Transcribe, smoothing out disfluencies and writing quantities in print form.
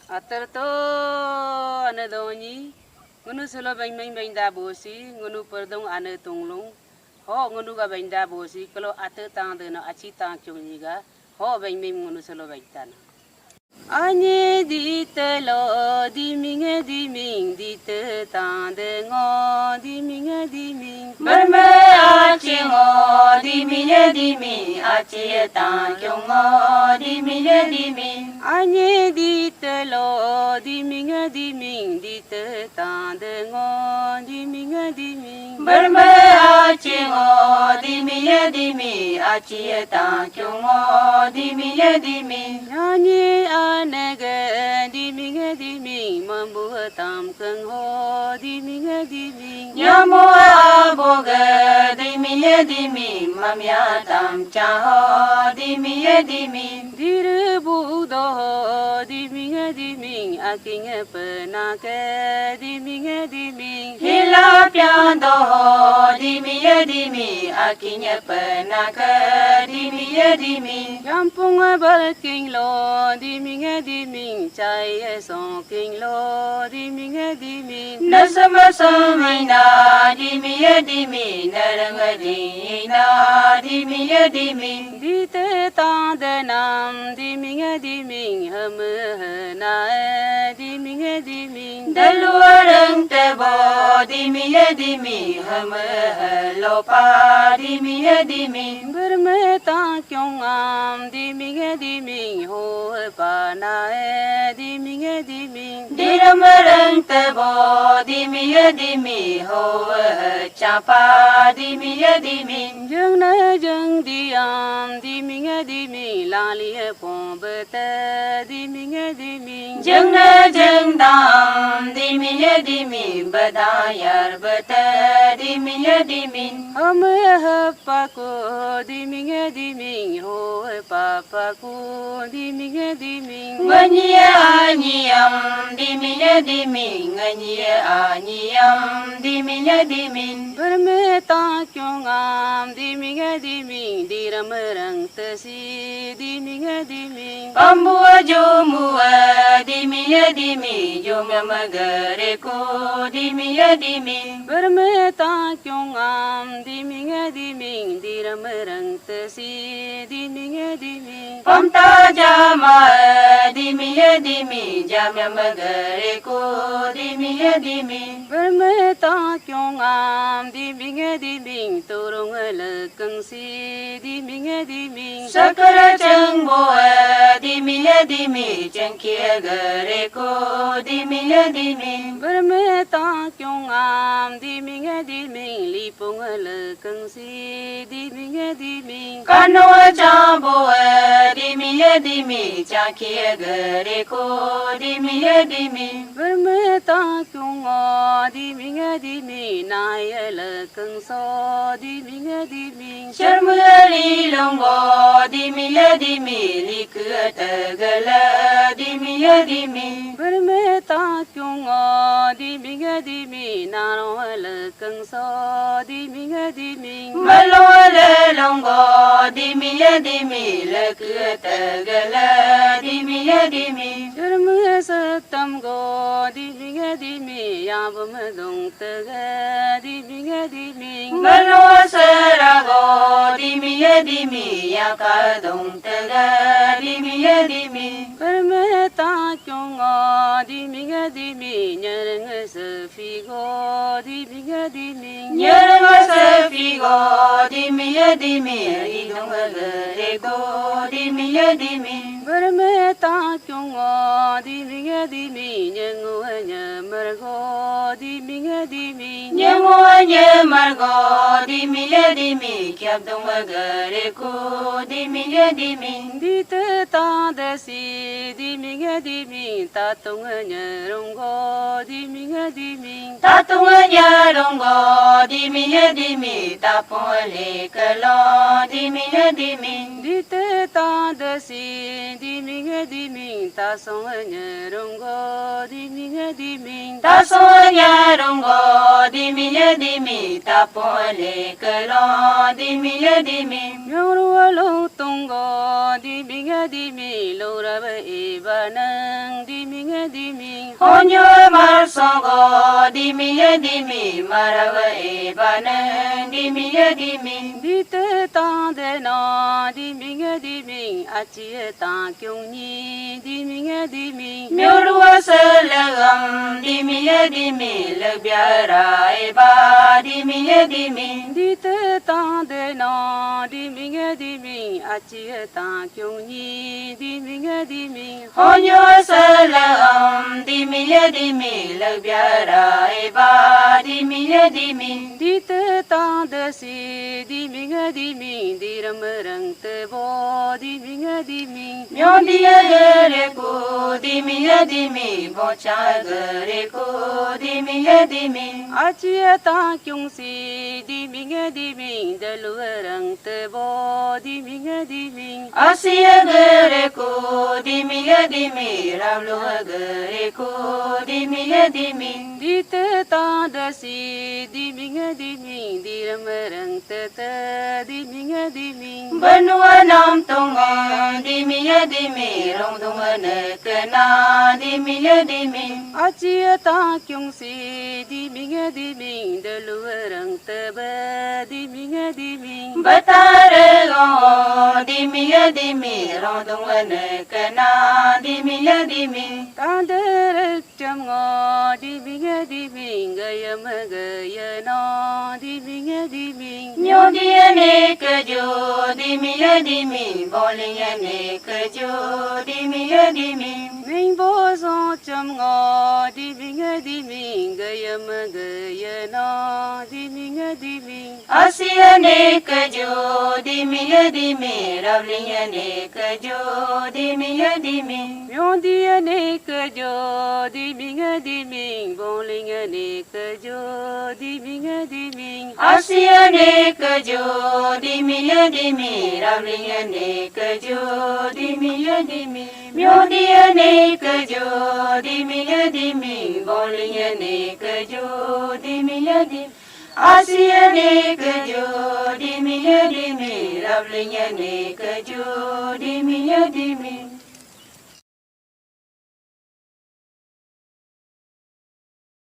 Atar to anadoni ngunu solo bain da bosi ngunu perdong ane tunglung ho ngunu ga bain da bosi kalau atar tang de na aci tang kyuni ga ho bain ngunu solo bain tan Anyi Diite lo di ming Diite tang de ngo di ming Berme aci ngo di ming aci tang kyung ngo di ming Anyi Diite lo di ming Diite tang de ngo di ming Berme aci ngo di ming aci tang kyung ngo di ming Anyi anege di ming mambu tam keng ho di ming Nyamu aboge di ming mamya tam cha ho di ming Direbu do di ming aking penake di ming Hila pian do ho di ming akinya penaka di ming Kampung berking lo di ming cai song king lo di ming Nasama samina di ming naranga di na di ming Diite tang de nam di ming hum na di ming Daluarang tebo di ming hum lo pa di ming Bermeta kyong am di ming ho pa na di ming Diramarang tebo di ming ho cha pa di ming Jung na jung di am di ming la li pom bete di ming Jeng na jeng dam di ming badayar bata di ming Hum pa ko di ming ho pa ko di ming Nganya anyam di ming nganya anyam di ming Bermeta kyong am di ming diram tesi di ming Pambua jomua di ming jomya magare ko di ming Bermeta kyong am di ming diram tesi di ming Pamta jama di ming jamya magare ko di ming Bermeta kyong am di ming turung lekeng si di ming Sakara changbo di ming changkia gare ko di ming Bermeta kyong am di ming lipung lekeng si di ming Kanoa jambo di ming changkia gare ko di ming Bermeta kyong di ming nai lekeng so di ming Sharmali longo di ming likata gala di ming Bermeta kyong di ming naro lekeng so di ming Malole longo di ming likata gala di ming Sharmu satam go di ming yabum dong tega di ming Malo sarago di ming yakadong taga di ming Bermeta kyong di ming nyereng sefi go di ming Nyerang safigo di ming idong gare ko di ming Bermeta kyong di ming nyengu nyamar go di ming Nyamonya margo di ming kyabdong gare ko di ming Diite taade si di ming tatung nyerong go di ming Tatungnya rongo di ming tapole kalo di ming Diite taade si di ming tasong nyerong go di ming Tasonya rongo di ming tapole kalo di ming Miao rua lâu tung go di minh di mi lâu ra bê ba nang di minh di mi. Honyo mar songo di mi marava e bana di mi. Diite Taade na di minh achie ta kyung ni di minh. Myurwa salagam di mi labyara e ba di mi. Diite Taade na di minh achie ta kyung ni di minh. Honyo salagam di mi labyara e ba di mi. Diite Taade si di minh di ram rang te bo di minh. Myondiya gare ko di mi bocha gare ko di mi. Achie ta kyung si di minh de lu rang te bo di minh. Asiya gare ko di mi ramlo gare ko di mi. Diite Taade si di minh di ram rang te di minh. Banwa nam tonga di mi rong dong ne kana di mi. Achie ta kyung si di minh de lu rang te ba di minh. Batare go di mi rong dong ne kana di mi. Taade cham ngo di minh gaya ma gaya no di minh. Myondiya ne kajo di mi boliya ne kajo di mi. Minh bo so cham ngo di minh gaya ma gaya no di minh. Asiya ne kajo di mi ravliya ne kajo di mi. Myondiya ne kajo di minh boliya ne kajo di minh. Asiya ne kajo di mi ravliya ne kajo di mi. Myondiya ne kajo di mi boliya ne kajo di mi. Asiya ne kajo di mi ravliya ne kajo di mi.